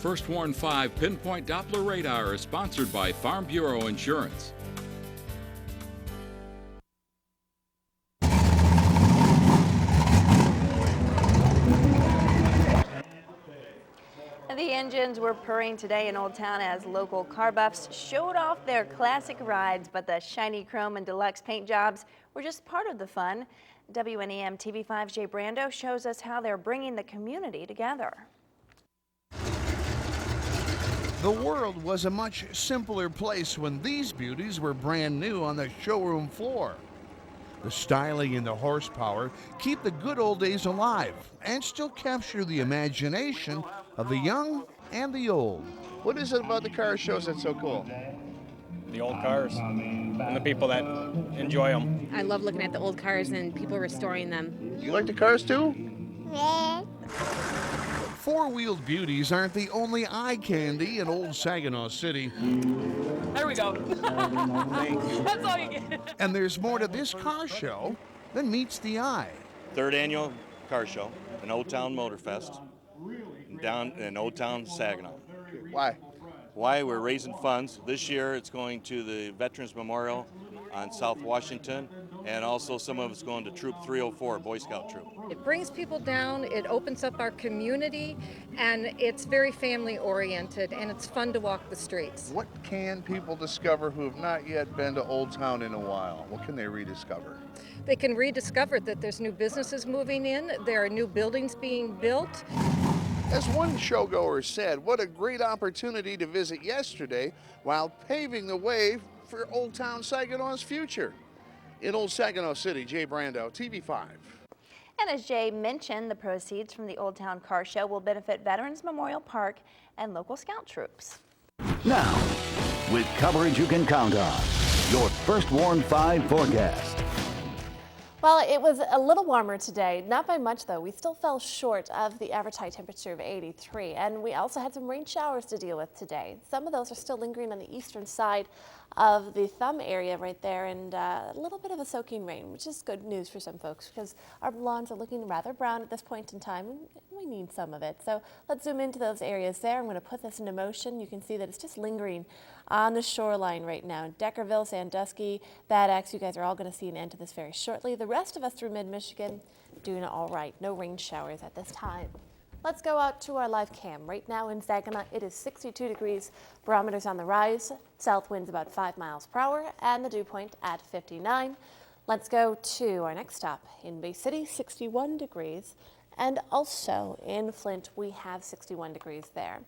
First Warn 5 Pinpoint Doppler Radar is sponsored by Farm Bureau Insurance. The engines were purring today in Old Town as local car buffs showed off their classic rides, but the shiny chrome and deluxe paint jobs were just part of the fun. WNEM TV5's Jay Brando shows us how they're bringing the community together. The world was a much simpler place when these beauties were brand new on the showroom floor. The styling and the horsepower keep the good old days alive and still capture the imagination of the young and the old. What is it about the car shows that's so cool? The old cars and the people that enjoy them. I love looking at the old cars and people restoring them. You like the cars too? Yeah. Four-wheeled beauties aren't the only eye candy in old Saginaw City. There we go. That's all you get. And there's more to this car show than meets the eye. Third annual car show in Old Town Motorfest down in Old Town Saginaw. Why? Why? We're raising funds. This year it's going to the Veterans Memorial on South Washington, and also some of it's going to Troop 304, Boy Scout Troop. It brings people down, it opens up our community, and it's very family oriented, and it's fun to walk the streets. What can people discover who have not yet been to Old Town in a while? What can they rediscover? They can rediscover that there's new businesses moving in, there are new buildings being built. As one showgoer said, what a great opportunity to visit yesterday while paving the way for Old Town Saginaw's future. In Old Saginaw City, Jay Brando, TV5. And as Jay mentioned, the proceeds from the Old Town Car Show will benefit Veterans Memorial Park and local scout troops. Now, with coverage you can count on, your First Warn 5 forecast. Well, it was a little warmer today, not by much though. We still fell short of the average high temperature of 83, and we also had some rain showers to deal with today. Some of those are still lingering on the eastern side of the thumb area right there, and a little bit of a soaking rain, which is good news for some folks because our lawns are looking rather brown at this point in time, and we need some of it. So let's zoom into those areas there. I'm going to put this into motion. You can see that it's just lingering on the shoreline right now. Deckerville, Sandusky, Bad Axe, you guys are all going to see an end to this very shortly. The rest of us through mid-Michigan doing all right. No rain showers at this time. Let's go out to our live cam. Right now in Saginaw, it is 62 degrees. Barometers on the rise. South winds about 5 miles per hour, and the dew point at 59. Let's go to our next stop in Bay City, 61 degrees. And also in Flint, we have 61 degrees there.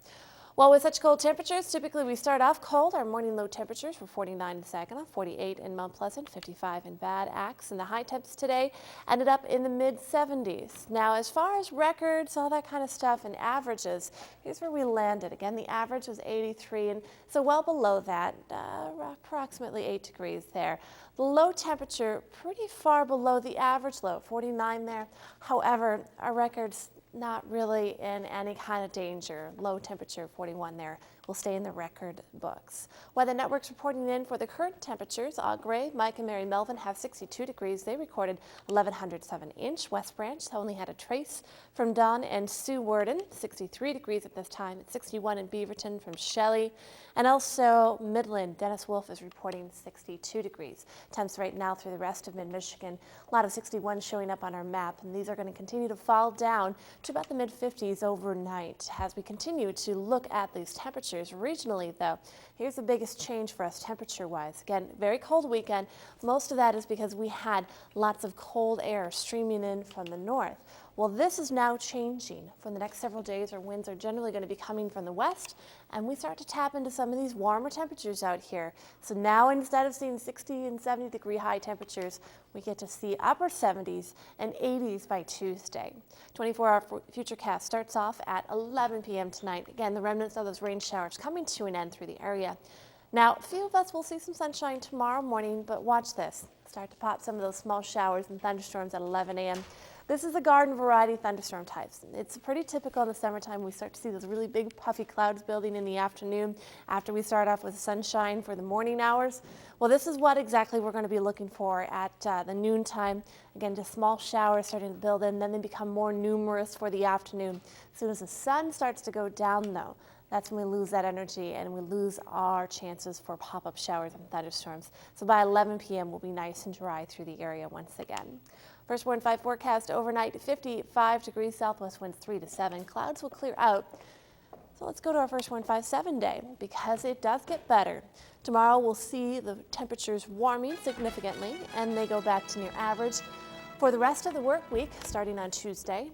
Well, with such cold temperatures, typically we start off cold. Our morning low temperatures were 49 in Saginaw, 48 in Mount Pleasant, 55 in Bad Axe, and the high temps today ended up in the mid-70s. Now, as far as records, all that kind of stuff, and averages, here's where we landed. Again, the average was 83, and so well below that, approximately 8 degrees there. The low temperature pretty far below the average low, 49 there. However, our records not really in any kind of danger. Low temperature 41 there will stay in the record books. Weather Network's reporting in for the current temperatures. Au Gray, Mike and Mary Melvin have 62 degrees. They recorded 1,107 inch. West Branch only had a trace from Don and Sue Worden, 63 degrees at this time. It's 61 in Beaverton from Shelley. And also Midland, Dennis Wolf is reporting 62 degrees. Temps right now through the rest of mid-Michigan. A lot of 61 showing up on our map, and these are going to continue to fall down to about the mid-50s overnight as we continue to look at these temperatures. Regionally, though, here's the biggest change for us temperature-wise. Again, very cold weekend. Most of that is because we had lots of cold air streaming in from the north. Well, this is now changing. For the next several days, our winds are generally going to be coming from the west, and we start to tap into some of these warmer temperatures out here. So now, instead of seeing 60 and 70 degree high temperatures, we get to see upper 70s and 80s by Tuesday. 24-hour futurecast starts off at 11 p.m. tonight. Again, the remnants of those rain showers coming to an end through the area. Now, a few of us will see some sunshine tomorrow morning, but watch this. Start to pop some of those small showers and thunderstorms at 11 a.m. This is the garden variety thunderstorm types. It's pretty typical in the summertime. We start to see those really big puffy clouds building in the afternoon after we start off with sunshine for the morning hours. Well, this is what exactly we're going to be looking for at the noontime. Again, just small showers starting to build in, then they become more numerous for the afternoon. As soon as the sun starts to go down, though, that's when we lose that energy and we lose our chances for pop-up showers and thunderstorms. So by 11 p.m. we'll be nice and dry through the area once again. First Warn 5 forecast overnight, 55 degrees, southwest winds 3 to 7. Clouds will clear out. So let's go to our First Warn 5 7-day because it does get better. Tomorrow we'll see the temperatures warming significantly and they go back to near average for the rest of the work week starting on Tuesday.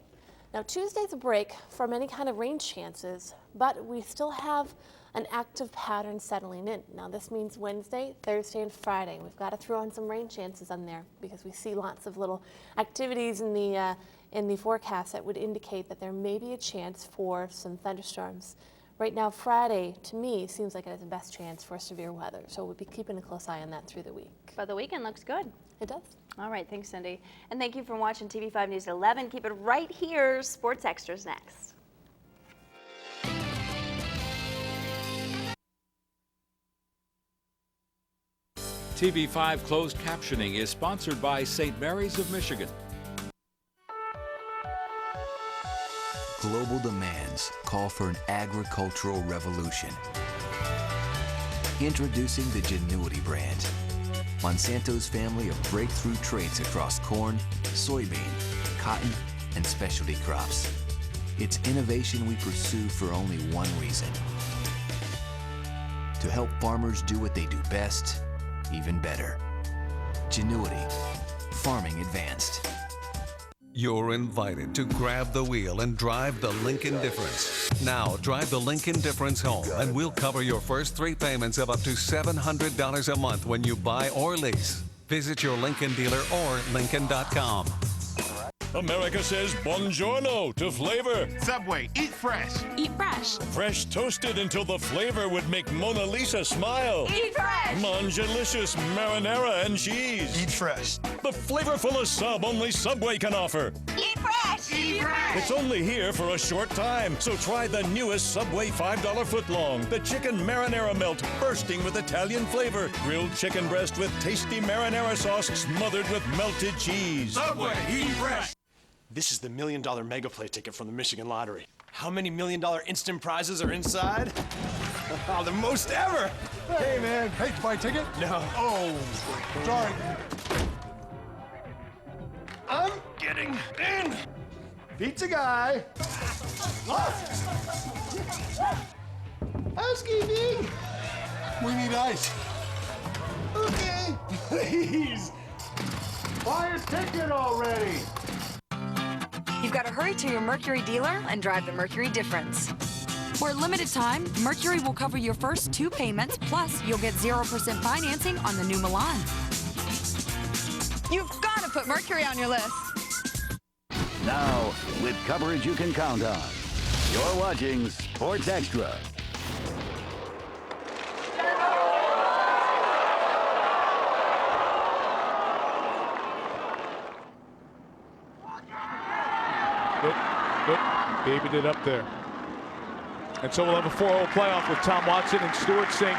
Now Tuesday's a break from any kind of rain chances, but we still have an active pattern settling in. Now this means Wednesday, Thursday, and Friday. We've got to throw in some rain chances on there because we see lots of little activities in the forecast that would indicate that there may be a chance for some thunderstorms. Right now, Friday, to me, seems like it has the best chance for severe weather, so we'll be keeping a close eye on that through the week. But the weekend looks good. It does. All right, thanks, Cindy. And thank you for watching TV5 News at 11. Keep it right here. Sports Extras next. TV5 closed captioning is sponsored by St. Mary's of Michigan. Global demands call for an agricultural revolution. Introducing the Genuity brand, Monsanto's family of breakthrough traits across corn, soybean, cotton, and specialty crops. It's innovation we pursue for only one reason: to help farmers do what they do best, even better. Genuity, farming advanced. You're invited to grab the wheel and drive the Lincoln Difference. Now, drive the Lincoln Difference home, and we'll cover your first 3 payments of up to $700 a month when you buy or lease. Visit your Lincoln dealer or Lincoln.com. America says buongiorno to flavor. Subway, eat fresh. Eat fresh. Fresh toasted until the flavor would make Mona Lisa smile. Eat fresh. Mangelicious marinara and cheese. Eat fresh. The flavorful of sub only Subway can offer. Eat fresh. Eat fresh. It's only here for a short time, so try the newest Subway $5 footlong. The chicken marinara melt bursting with Italian flavor. Grilled chicken breast with tasty marinara sauce smothered with melted cheese. Subway, eat fresh. This is the $1 million mega play ticket from the Michigan Lottery. How many $1 million instant prizes are inside? The most ever! Hey, man. Hey, did you buy a ticket? No. Oh, sorry. I'm getting in! Pizza guy! Housekeeping! We need ice. Okay. Please! Buy a ticket already. You've got to hurry to your Mercury dealer and drive the Mercury Difference. For a limited time, Mercury will cover your first 2 payments, plus you'll get 0% financing on the new Milan. You've got to put Mercury on your list. Now, with coverage you can count on, you're watching Sports Extra. David it up there. And so we'll have a 4-hole playoff with Tom Watson and Stuart Sink.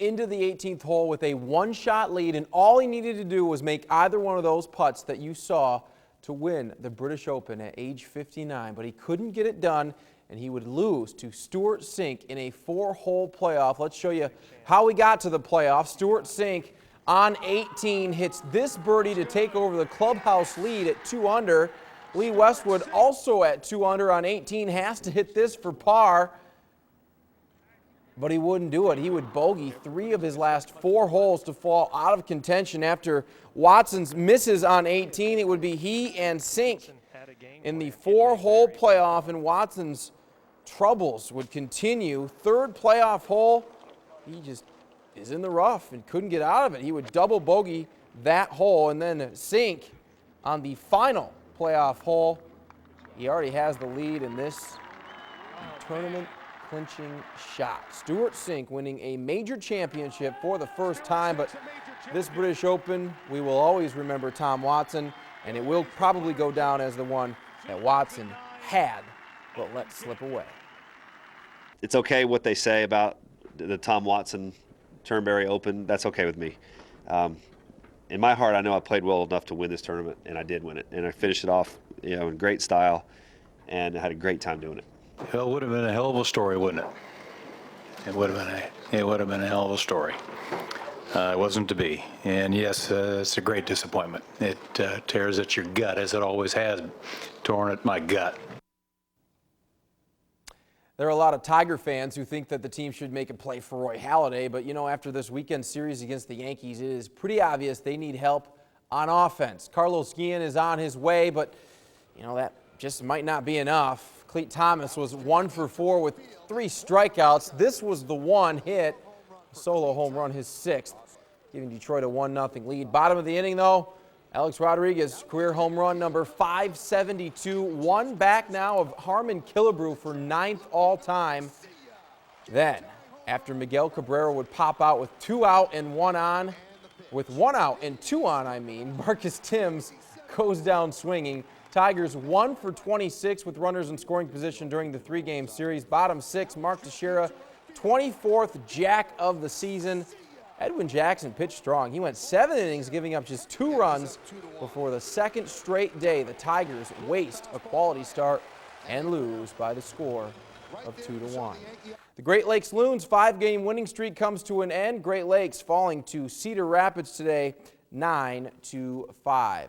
Into the 18th hole with a 1-shot lead, and all he needed to do was make either one of those putts that you saw to win the British Open at age 59, but he couldn't get it done, and he would lose to Stuart Sink in a 4-hole playoff. Let's show you how we got to the playoff. Stuart Sink on 18 hits this birdie to take over the clubhouse lead at 2 under. Lee Westwood also at 2 under on 18 has to hit this for par, but he wouldn't do it. He would bogey 3 of his last 4 holes to fall out of contention after Watson's misses on 18. It would be he and Sink in the 4-hole playoff, and Watson's troubles would continue. 3rd playoff hole, he just is in the rough and couldn't get out of it. He would double bogey that hole, and then Sink on the final playoff hole. He already has the lead in this tournament clinching shot. Stuart Sink winning a major championship for the first time, but this British Open, we will always remember Tom Watson, and it will probably go down as the one that Watson had but let slip away. It's okay what they say about the Tom Watson Turnberry Open. That's okay with me. In my heart, I know I played well enough to win this tournament, and I did win it. And I finished it off, in great style, and I had a great time doing it. Well, it would have been a hell of a story, wouldn't it? It would have been a hell of a story. It wasn't to be. And yes, it's a great disappointment. It tears at your gut, as it always has torn at my gut. There are a lot of Tiger fans who think that the team should make a play for Roy Halladay, but after this weekend series against the Yankees, it is pretty obvious they need help on offense. Carlos Guillen is on his way, but that just might not be enough. Cleet Thomas was 1 for 4 with 3 strikeouts. This was the one hit, solo home run, his 6th, giving Detroit a 1-0 lead. Bottom of the inning, though, Alex Rodriguez, career home run number 572, one back now of Harmon Killebrew for 9th all-time. Then, after Miguel Cabrera would pop out with 2 out and 1 on, with 1 out and 2 on, Marcus Timms goes down swinging. Tigers 1 for 26 with runners in scoring position during the 3-game series. Bottom 6, Mark Teixeira, 24th jack of the season. Edwin Jackson pitched strong. He went 7 innings, giving up just 2 runs before the second straight day the Tigers waste a quality start and lose by the score of 2-1. The Great Lakes Loons 5-game winning streak comes to an end. Great Lakes falling to Cedar Rapids today, 9-5.